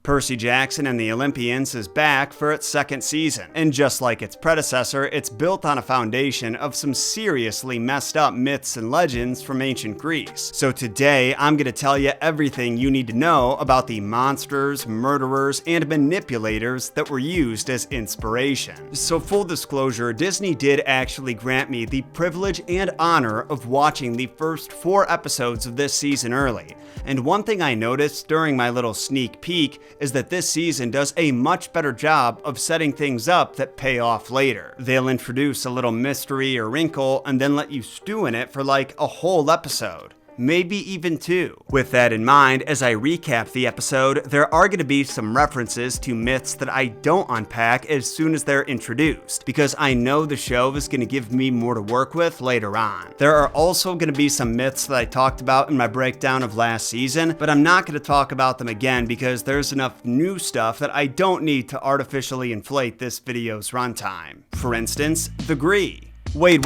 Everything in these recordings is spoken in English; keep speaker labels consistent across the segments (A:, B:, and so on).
A: Percy Jackson and the Olympians is back for its second season, and just like its predecessor, it's built on a foundation of some seriously messed up myths and legends from ancient Greece. So today, I'm gonna tell you everything you need to know about the monsters, murderers, and manipulators that were used as inspiration. So full disclosure, Disney did actually grant me the privilege and honor of watching the first 4 episodes of this season early. And one thing I noticed during my little sneak peek is that this season does a much better job of setting things up that pay off later. They'll introduce a little mystery or wrinkle and then let you stew in it for like a whole episode. Maybe even 2. With that in mind, as I recap the episode, there are going to be some references to myths that I don't unpack as soon as they're introduced, because I know the show is going to give me more to work with later on. There are also going to be some myths that I talked about in my breakdown of last season, but I'm not going to talk about them again because there's enough new stuff that I don't need to artificially inflate this video's runtime. For instance, the Graeae. Wait.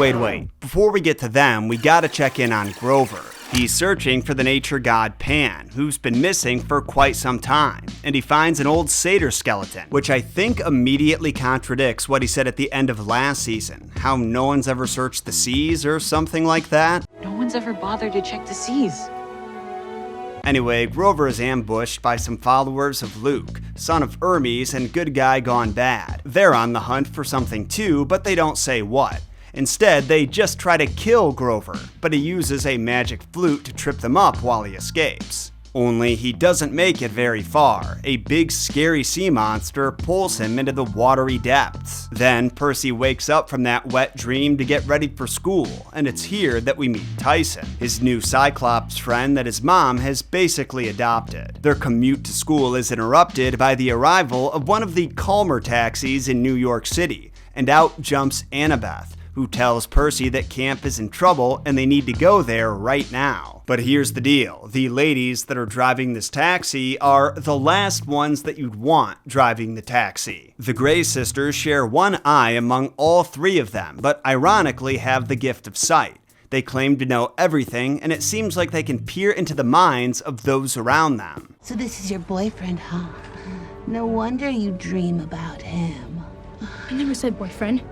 A: Before we get to them, we gotta check in on Grover. He's searching for the nature god Pan, who's been missing for quite some time, and he finds an old satyr skeleton, which I think immediately contradicts what he said at the end of last season, how no one's ever searched the seas or something like that.
B: No one's ever bothered to check the seas.
A: Anyway, Grover is ambushed by some followers of Luke, son of Hermes and good guy gone bad. They're on the hunt for something too, but they don't say what. Instead, they just try to kill Grover, but he uses a magic flute to trip them up while he escapes. Only he doesn't make it very far. A big scary sea monster pulls him into the watery depths. Then Percy wakes up from that wet dream to get ready for school, and it's here that we meet Tyson, his new Cyclops friend that his mom has basically adopted. Their commute to school is interrupted by the arrival of one of the calmer taxis in New York City, and out jumps Annabeth, who tells Percy that camp is in trouble and they need to go there right now. But here's the deal, the ladies that are driving this taxi are the last ones that you'd want driving the taxi. The Graeae sisters share one eye among all 3 of them, but ironically have the gift of sight. They claim to know everything, and it seems like they can peer into the minds of those around them.
C: So this is your boyfriend, huh? No wonder you dream about him.
D: I never said boyfriend.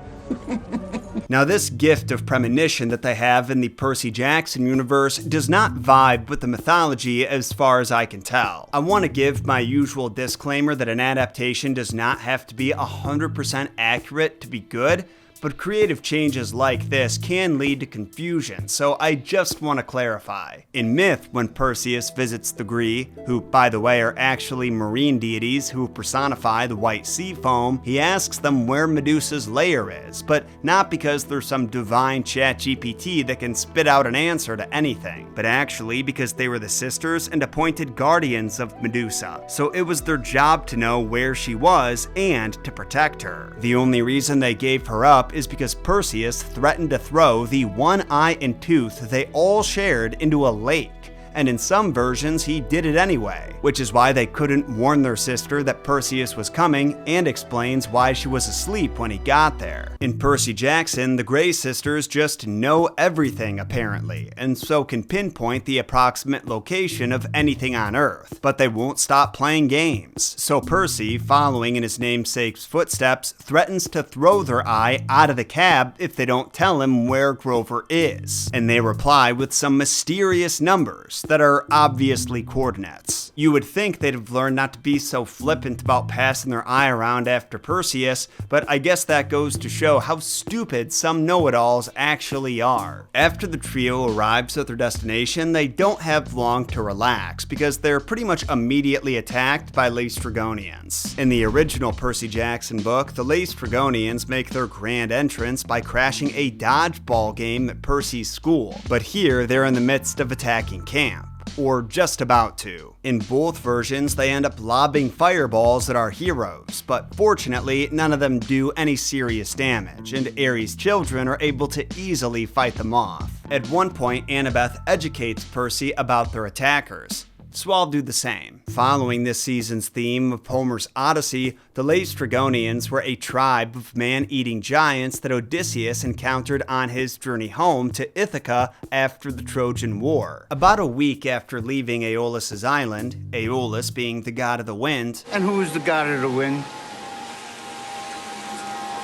A: Now this gift of premonition that they have in the Percy Jackson universe does not vibe with the mythology as far as I can tell. I want to give my usual disclaimer that an adaptation does not have to be 100% accurate to be good, but creative changes like this can lead to confusion, so I just want to clarify. In myth, when Perseus visits the Graeae, who by the way are actually marine deities who personify the white sea foam, he asks them where Medusa's lair is, but not because there's some divine ChatGPT that can spit out an answer to anything, but actually because they were the sisters and appointed guardians of Medusa, so it was their job to know where she was and to protect her. The only reason they gave her up is because Perseus threatened to throw the one eye and tooth they all shared into a lake. And in some versions, he did it anyway, which is why they couldn't warn their sister that Perseus was coming, and explains why she was asleep when he got there. In Percy Jackson, the Graeae sisters just know everything apparently, and so can pinpoint the approximate location of anything on Earth, but they won't stop playing games. So Percy, following in his namesake's footsteps, threatens to throw their eye out of the cab if they don't tell him where Grover is, and they reply with some mysterious numbers that are obviously coordinates. You would think they'd have learned not to be so flippant about passing their eye around after Perseus, but I guess that goes to show how stupid some know-it-alls actually are. After the trio arrives at their destination, they don't have long to relax, because they're pretty much immediately attacked by Laestrygonians. In the original Percy Jackson book, the Laestrygonians make their grand entrance by crashing a dodgeball game at Percy's school, but here they're in the midst of attacking camp. Or just about to. In both versions, they end up lobbing fireballs at our heroes, but fortunately, none of them do any serious damage, and Ares' children are able to easily fight them off. At one point, Annabeth educates Percy about their attackers. so I'll do the same. Following this season's theme of Homer's Odyssey, the Laestrygonians were a tribe of man-eating giants that Odysseus encountered on his journey home to Ithaca after the Trojan War. About a week after leaving Aeolus's island, Aeolus being the god of the wind.
E: And who's the god of the wind?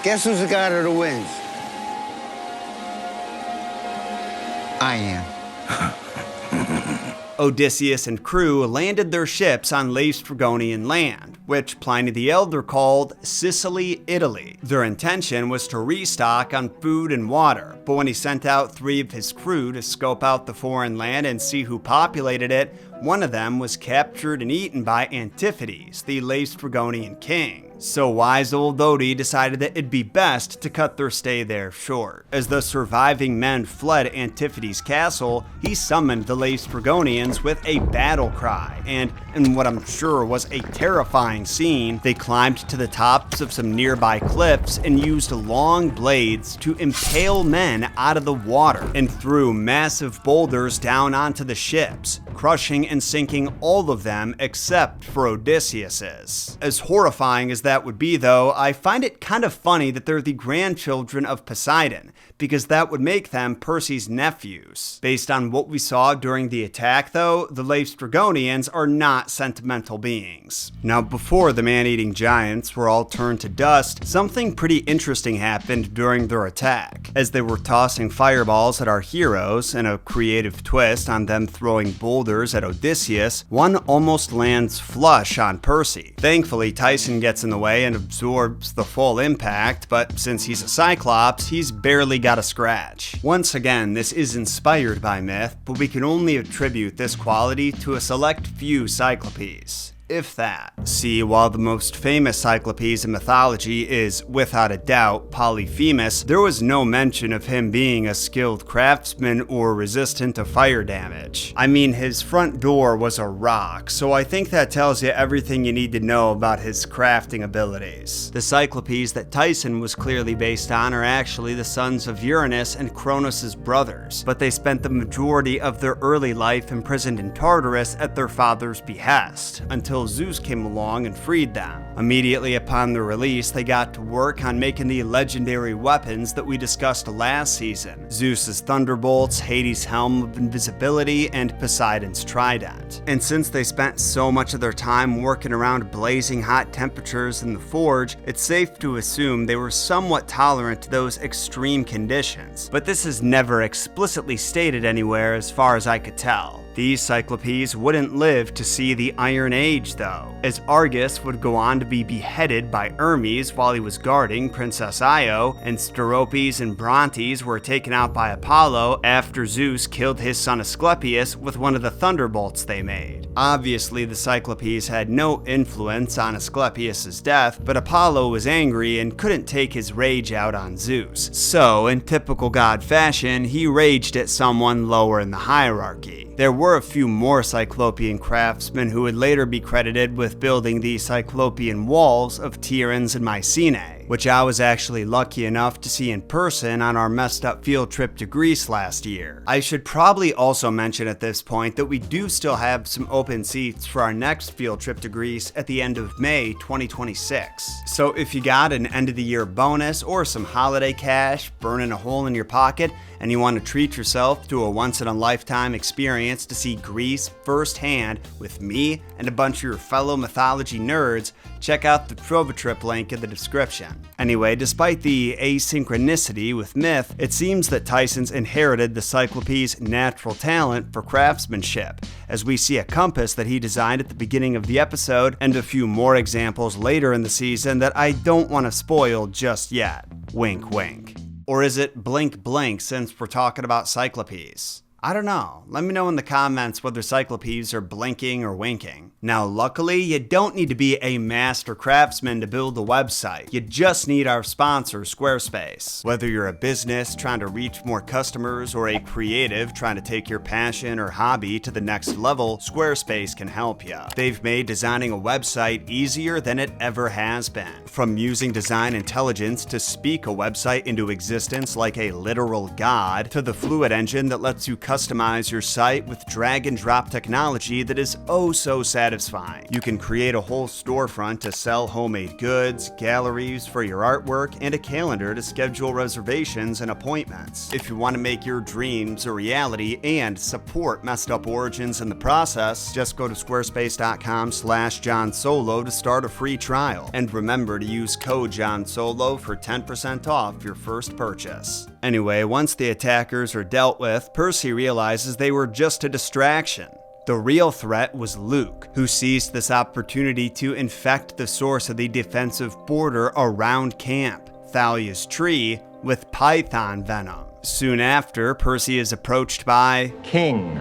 E: Guess who's the god of the winds? I am.
A: Odysseus and crew landed their ships on Laestrygonian land, which Pliny the Elder called Sicily, Italy. Their intention was to restock on food and water, but when he sent out 3 of his crew to scope out the foreign land and see who populated it, one of them was captured and eaten by Antiphates, the Laestrygonian king. So wise old Odie decided that it'd be best to cut their stay there short. As the surviving men fled Antiphates' castle, he summoned the Laestrygonians with a battle cry, and in what I'm sure was a terrifying scene, they climbed to the tops of some nearby cliffs and used long blades to impale men out of the water and threw massive boulders down onto the ships, crushing and sinking all of them except for Odysseus's. As horrifying as that would be, though, I find it kind of funny that they're the grandchildren of Poseidon, because that would make them Percy's nephews. Based on what we saw during the attack, though, the Laestrygonians are not sentimental beings. Now, before the man-eating giants were all turned to dust, something pretty interesting happened during their attack. As they were tossing fireballs at our heroes, and a creative twist on them throwing boulders at Odysseus, one almost lands flush on Percy. Thankfully, Tyson gets in the way and absorbs the full impact, but since he's a Cyclops, he's barely got a scratch. Once again, this is inspired by myth, but we can only attribute this quality to a select few Cyclopes. If that. See, while the most famous Cyclopes in mythology is, without a doubt, Polyphemus, there was no mention of him being a skilled craftsman or resistant to fire damage. I mean, his front door was a rock, so I think that tells you everything you need to know about his crafting abilities. The Cyclopes that Tyson was clearly based on are actually the sons of Uranus and Cronus' brothers, but they spent the majority of their early life imprisoned in Tartarus at their father's behest, until Zeus came along and freed them. Immediately upon their release, they got to work on making the legendary weapons that we discussed last season: Zeus's thunderbolts, Hades' helm of invisibility, and Poseidon's trident. And since they spent so much of their time working around blazing hot temperatures in the forge, it's safe to assume they were somewhat tolerant to those extreme conditions. But this is never explicitly stated anywhere as far as I could tell. These Cyclopes wouldn't live to see the Iron Age, though, as Argus would go on to be beheaded by Hermes while he was guarding Princess Io, and Steropes and Brontes were taken out by Apollo after Zeus killed his son Asclepius with one of the thunderbolts they made. Obviously, the Cyclopes had no influence on Asclepius' death, but Apollo was angry and couldn't take his rage out on Zeus. So, in typical god fashion, he raged at someone lower in the hierarchy. There were a few more Cyclopean craftsmen who would later be credited with building the Cyclopean walls of Tiryns and Mycenae, which I was actually lucky enough to see in person on our messed up field trip to Greece last year. I should probably also mention at this point that we do still have some open seats for our next field trip to Greece at the end of May 2026. So if you got an end of the year bonus or some holiday cash burning a hole in your pocket, and you want to treat yourself to a once-in-a-lifetime experience to see Greece firsthand with me and a bunch of your fellow mythology nerds, check out the Trova Trip link in the description. Anyway, despite the asynchronicity with myth, it seems that Tyson's inherited the Cyclopes' natural talent for craftsmanship, as we see a compass that he designed at the beginning of the episode, and a few more examples later in the season that I don't want to spoil just yet. Wink wink. Or is it blink blink since we're talking about Cyclopes? I don't know. Let me know in the comments whether Cyclopes are blinking or winking. Now, luckily, you don't need to be a master craftsman to build a website. You just need our sponsor, Squarespace. Whether you're a business trying to reach more customers or a creative trying to take your passion or hobby to the next level, Squarespace can help you. They've made designing a website easier than it ever has been. From using design intelligence to speak a website into existence like a literal god, to the Fluid engine that lets you customize your site with drag and drop technology that is oh so satisfying. You can create a whole storefront to sell homemade goods, galleries for your artwork, and a calendar to schedule reservations and appointments. If you want to make your dreams a reality and support Messed Up Origins in the process, just go to squarespace.com/Jon Solo to start a free trial. And remember to use code Jon Solo for 10% off your first purchase. Anyway, once the attackers are dealt with, Percy realizes they were just a distraction. The real threat was Luke, who seized this opportunity to infect the source of the defensive border around camp, Thalia's tree, with python venom. Soon after, Percy is approached by
F: King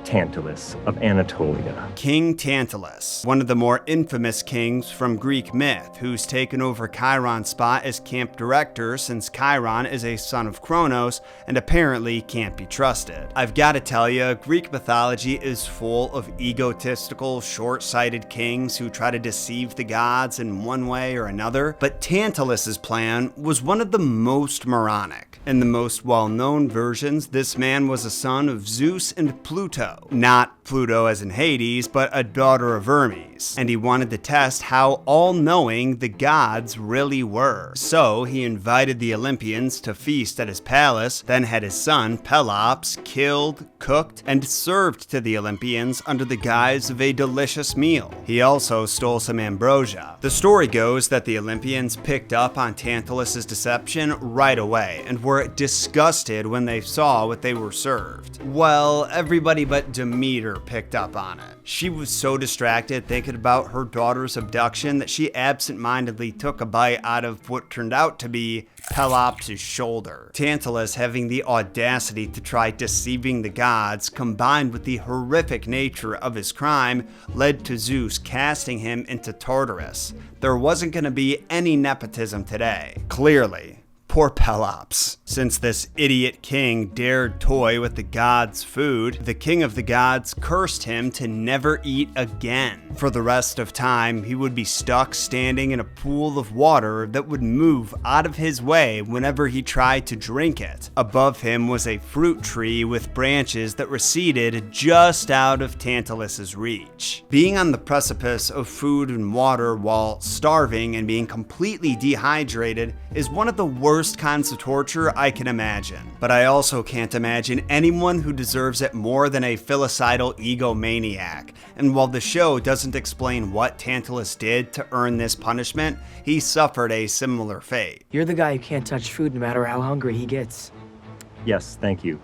F: Tantalus of Anatolia.
A: King Tantalus, one of the more infamous kings from Greek myth, who's taken over Chiron's spot as camp director since Chiron is a son of Kronos and apparently can't be trusted. I've got to tell you, Greek mythology is full of egotistical, short-sighted kings who try to deceive the gods in one way or another, but Tantalus's plan was one of the most moronic. In the most well-known versions, this man was a son of Zeus and Pluto. Not Pluto as in Hades, but a daughter of Hermes, and he wanted to test how all-knowing the gods really were. So he invited the Olympians to feast at his palace, then had his son Pelops killed, cooked, and served to the Olympians under the guise of a delicious meal. He also stole some ambrosia. The story goes that the Olympians picked up on Tantalus's deception right away and were disgusted when they saw what they were served. Well, everybody but Demeter picked up on it. She was so distracted thinking about her daughter's abduction that she absent-mindedly took a bite out of what turned out to be Pelops' shoulder. Tantalus, having the audacity to try deceiving the gods, combined with the horrific nature of his crime, led to Zeus casting him into Tartarus. There wasn't going to be any nepotism today. Clearly. Poor Pelops. Since this idiot king dared toy with the gods' food, the king of the gods cursed him to never eat again. For the rest of time, he would be stuck standing in a pool of water that would move out of his way whenever he tried to drink it. Above him was a fruit tree with branches that receded just out of Tantalus's reach. Being on the precipice of food and water while starving and being completely dehydrated is one of the worst kinds of torture I can imagine. But I also can't imagine anyone who deserves it more than a filicidal egomaniac. And while the show doesn't explain what Tantalus did to earn this punishment, he suffered a similar fate.
G: You're the guy who can't touch food no matter how hungry he gets.
F: Yes, thank you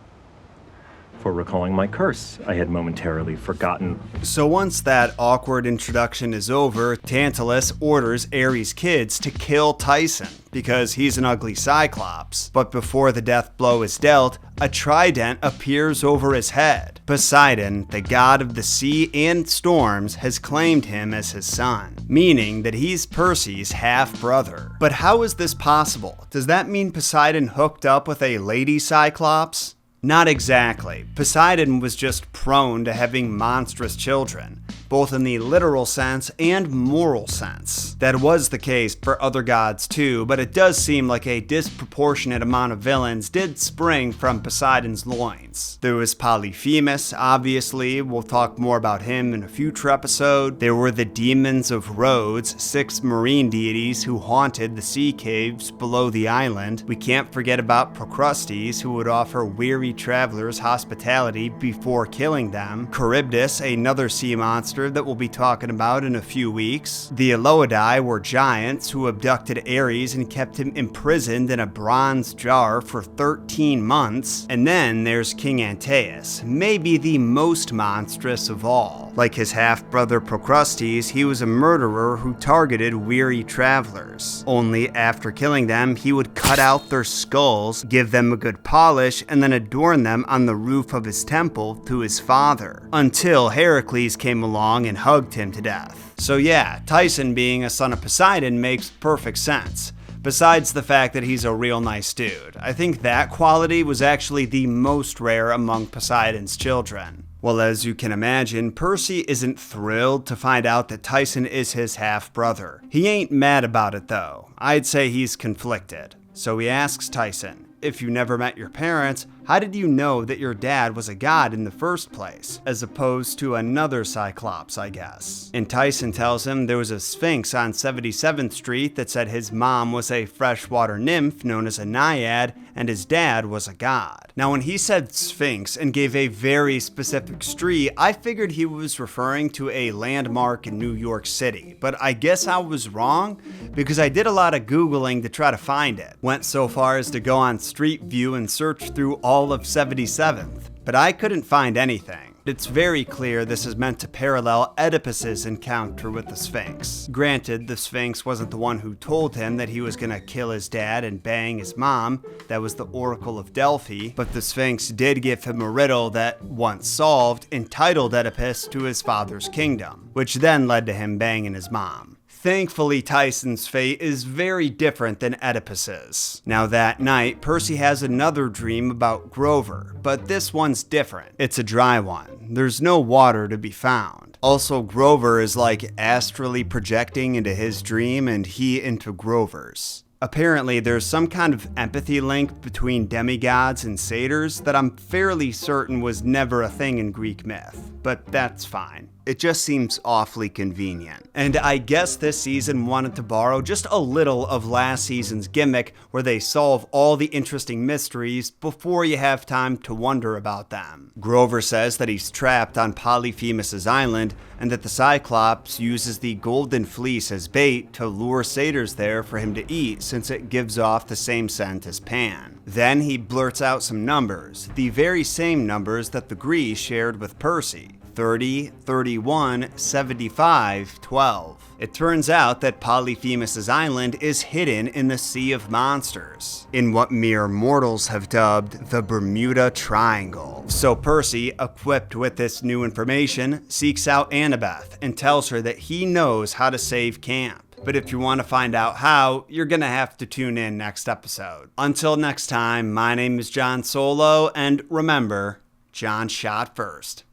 F: for recalling my curse. I had momentarily forgotten.
A: So once that awkward introduction is over, Tantalus orders Ares' kids to kill Tyson because he's an ugly Cyclops. But before the death blow is dealt, a trident appears over his head. Poseidon, the god of the sea and storms, has claimed him as his son, meaning that he's Percy's half-brother. But how is this possible? Does that mean Poseidon hooked up with a lady Cyclops? Not exactly. Poseidon was just prone to having monstrous children, both in the literal sense and moral sense. That was the case for other gods too, but it does seem like a disproportionate amount of villains did spring from Poseidon's loins. There was Polyphemus, obviously, we'll talk more about him in a future episode. There were the demons of Rhodes, 6 marine deities who haunted the sea caves below the island. We can't forget about Procrustes, who would offer weary travelers hospitality before killing them. Charybdis, another sea monster that we'll be talking about in a few weeks. The Aloidai were giants who abducted Ares and kept him imprisoned in a bronze jar for 13 months. And then there's King Antaeus, maybe the most monstrous of all. Like his half-brother Procrustes, he was a murderer who targeted weary travelers. Only after killing them, he would cut out their skulls, give them a good polish, and then adorn them on the roof of his temple to his father, until Heracles came along and hugged him to death. So yeah, Tyson being a son of Poseidon makes perfect sense. Besides the fact that he's a real nice dude. I think that quality was actually the most rare among Poseidon's children. Well, as you can imagine, Percy isn't thrilled to find out that Tyson is his half-brother. He ain't mad about it though. I'd say he's conflicted. So he asks Tyson, if you never met your parents, How did you know that your dad was a god in the first place, as opposed to another Cyclops, I guess? And Tyson tells him there was a Sphinx on 77th Street that said his mom was a freshwater nymph known as a naiad, and his dad was a god. Now, when he said Sphinx and gave a very specific street, I figured he was referring to a landmark in New York City, but I guess I was wrong because I did a lot of Googling to try to find it. Went so far as to go on Street View and search through all of 77th, but I couldn't find anything. It's very clear this is meant to parallel Oedipus's encounter with the Sphinx. Granted, the Sphinx wasn't the one who told him that he was gonna kill his dad and bang his mom. That was the Oracle of Delphi, but the Sphinx did give him a riddle that, once solved, entitled Oedipus to his father's kingdom, which then led to him banging his mom. Thankfully, Tyson's fate is very different than Oedipus's. Now that night, Percy has another dream about Grover, but this one's different. It's a dry one. There's no water to be found. Also, Grover is like astrally projecting into his dream and he into Grover's. Apparently, there's some kind of empathy link between demigods and satyrs that I'm fairly certain was never a thing in Greek myth, but that's fine. It just seems awfully convenient. And I guess this season wanted to borrow just a little of last season's gimmick where they solve all the interesting mysteries before you have time to wonder about them. Grover says that he's trapped on Polyphemus's island and that the Cyclops uses the golden fleece as bait to lure satyrs there for him to eat since it gives off the same scent as Pan. Then he blurts out some numbers, the very same numbers that the Graeae shared with Percy. 30, 31, 75, 12. It turns out that Polyphemus's island is hidden in the Sea of Monsters, in what mere mortals have dubbed the Bermuda Triangle. So Percy, equipped with this new information, seeks out Annabeth and tells her that he knows how to save camp. But if you want to find out how, you're gonna have to tune in next episode. Until next time, my name is Jon Solo, and remember, Jon shot first.